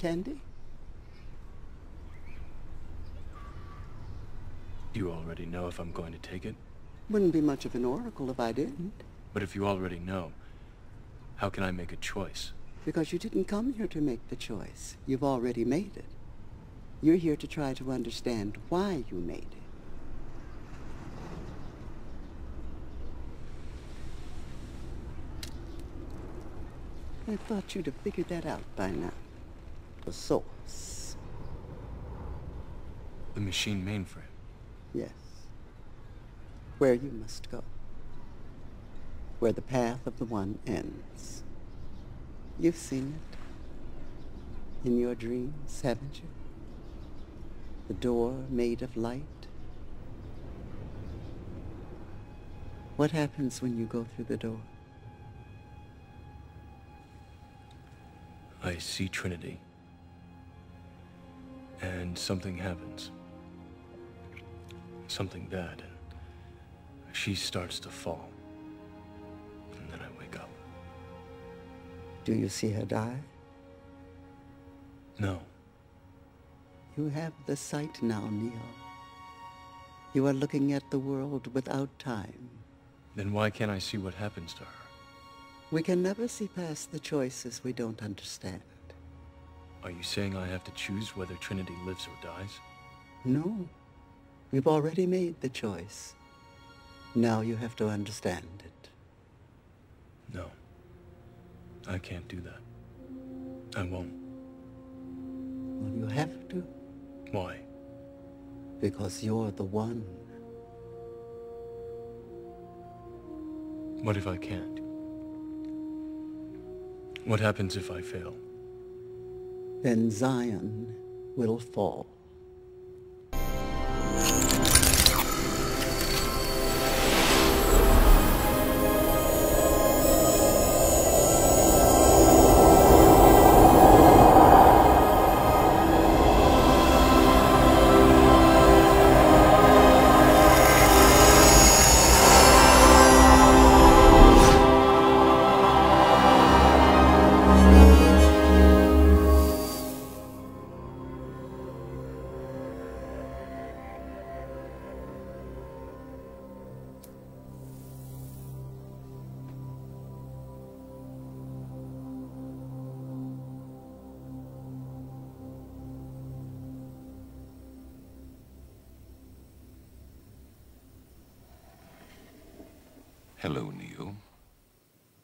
Candy? You already know if I'm going to take it? Wouldn't be much of an oracle if I didn't. But if you already know, how can I make a choice? Because you didn't come here to make the choice. You've already made it. You're here to try to understand why you made it. I thought you'd have figured that out by now. The source. The machine mainframe. Yes. Where you must go. Where the path of the one ends. You've seen it. In your dreams, haven't you? The door made of light. What happens when you go through the door? I see Trinity. And something happens. Something bad. And she starts to fall. And then I wake up. Do you see her die? No. You have the sight now, Neo. You are looking at the world without time. Then why can't I see what happens to her? We can never see past the choices we don't understand. Are you saying I have to choose whether Trinity lives or dies? No. We've already made the choice. Now you have to understand it. No. I can't do that. I won't. Well, you have to. Why? Because you're the one. What if I can't? What happens if I fail? Then Zion will fall. Hello, Neo.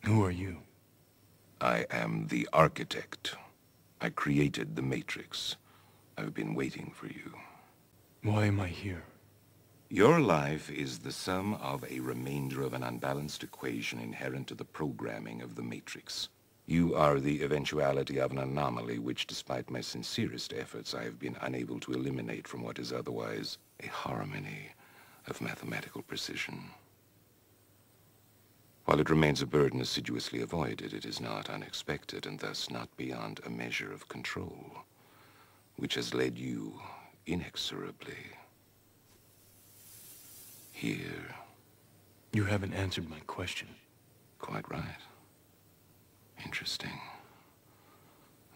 Who are you? I am the architect. I created the Matrix. I've been waiting for you. Why am I here? Your life is the sum of a remainder of an unbalanced equation inherent to the programming of the Matrix. You are the eventuality of an anomaly which, despite my sincerest efforts, I have been unable to eliminate from what is otherwise a harmony of mathematical precision. While it remains a burden assiduously avoided, it is not unexpected and thus not beyond a measure of control, which has led you inexorably here. You haven't answered my question. Quite right. Interesting.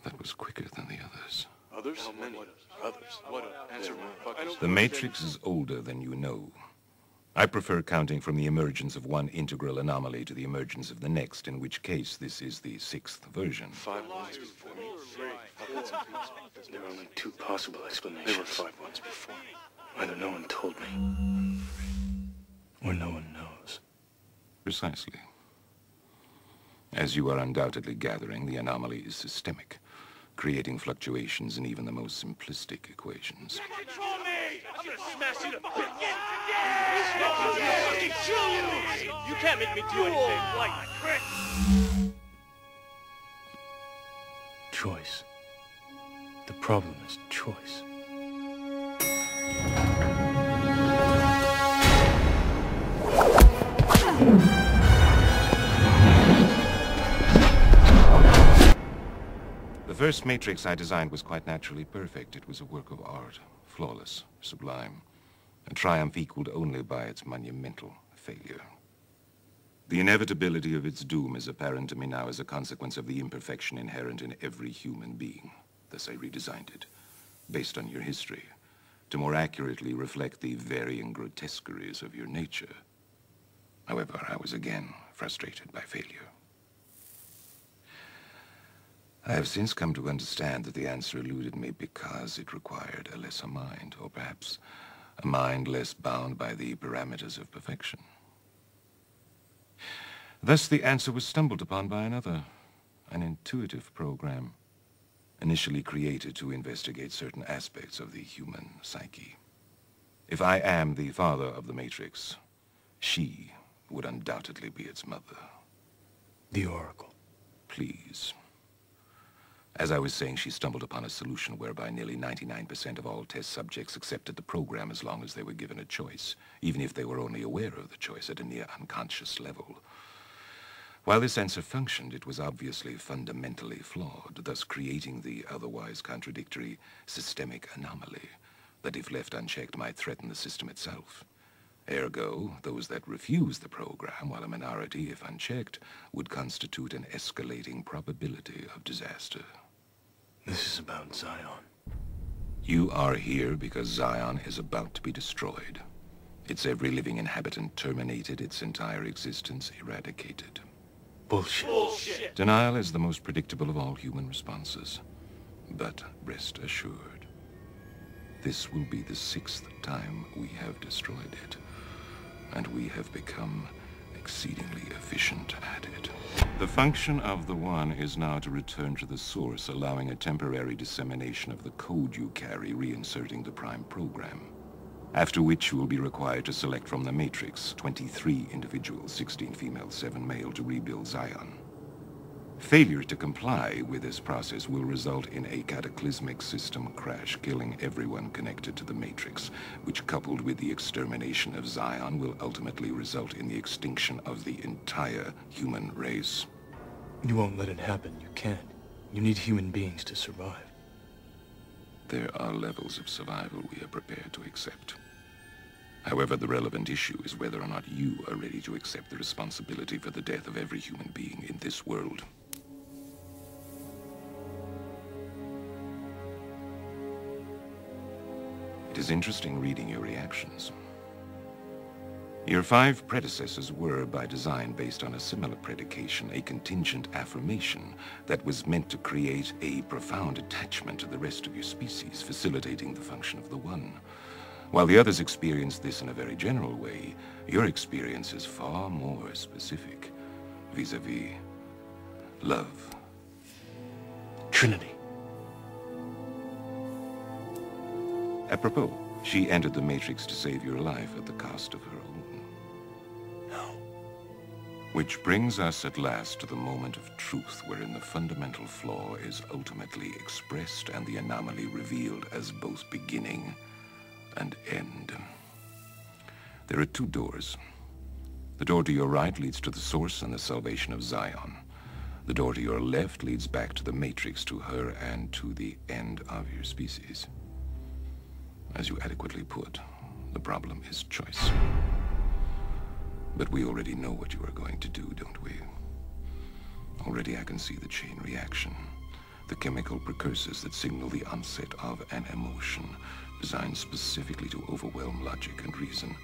That was quicker than the others. Others? Many. Others. What? Answer me. The Matrix is older than you know. I prefer counting from the emergence of one integral anomaly to the emergence of the next, in which case this is the 6th version. 5 ones before me. There are only 2 possible explanations. There were 5 ones before me. Either no one told me, Or no one knows. Precisely. As you are undoubtedly gathering, the anomaly is systemic, creating fluctuations in even the most simplistic equations. Control me! I'm gonna smash you to bits! You can't make me do anything like Chris! Choice. The problem is choice. The first Matrix I designed was quite naturally perfect. It was a work of art, flawless, sublime, a triumph equaled only by its monumental failure. The inevitability of its doom is apparent to me now as a consequence of the imperfection inherent in every human being. Thus I redesigned it, based on your history, to more accurately reflect the varying grotesqueries of your nature. However, I was again frustrated by failure. I have since come to understand that the answer eluded me because it required a lesser mind, or perhaps a mind less bound by the parameters of perfection. Thus, the answer was stumbled upon by another, an intuitive program, initially created to investigate certain aspects of the human psyche. If I am the father of the Matrix, she would undoubtedly be its mother. The Oracle. Please. As I was saying, she stumbled upon a solution whereby nearly 99% of all test subjects accepted the program as long as they were given a choice, even if they were only aware of the choice at a near unconscious level. While this answer functioned, it was obviously fundamentally flawed, thus creating the otherwise contradictory systemic anomaly that, if left unchecked, might threaten the system itself. Ergo, those that refuse the program, while a minority, if unchecked, would constitute an escalating probability of disaster. This is about Zion. You are here because Zion is about to be destroyed. Its every living inhabitant terminated, its entire existence eradicated. Bullshit. Bullshit. Denial is the most predictable of all human responses. But rest assured, this will be the 6th time we have destroyed it, and we have become exceedingly efficient at it. The function of the One is now to return to the source, allowing a temporary dissemination of the code you carry, reinserting the Prime program. After which you will be required to select from the Matrix 23 individuals, 16 female, 7 male, to rebuild Zion. Failure to comply with this process will result in a cataclysmic system crash, killing everyone connected to the Matrix, which, coupled with the extermination of Zion, will ultimately result in the extinction of the entire human race. You won't let it happen. You can't. You need human beings to survive. There are levels of survival we are prepared to accept. However, the relevant issue is whether or not you are ready to accept the responsibility for the death of every human being in this world. It is interesting reading your reactions. Your 5 predecessors were, by design, based on a similar predication, a contingent affirmation that was meant to create a profound attachment to the rest of your species, facilitating the function of the One. While the others experienced this in a very general way, your experience is far more specific, vis-a-vis love. Trinity. Apropos, she entered the Matrix to save your life at the cost of her own. No. Which brings us at last to the moment of truth, wherein the fundamental flaw is ultimately expressed and the anomaly revealed as both beginning and end. There are 2 doors. The door to your right leads to the source and the salvation of Zion. The door to your left leads back to the Matrix, to her, and to the end of your species. As you adequately put, the problem is choice. But we already know what you are going to do, don't we? Already I can see the chain reaction, the chemical precursors that signal the onset of an emotion designed specifically to overwhelm logic and reason.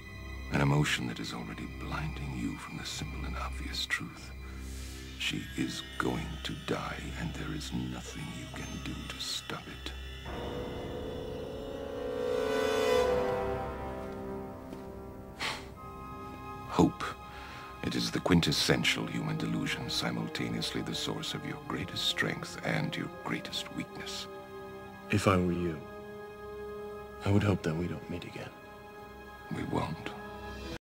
An emotion that is already blinding you from the simple and obvious truth. She is going to die, and there is nothing you can do to stop it. Hope. It is the quintessential human delusion, simultaneously the source of your greatest strength and your greatest weakness. If I were you, I would hope that we don't meet again. We won't.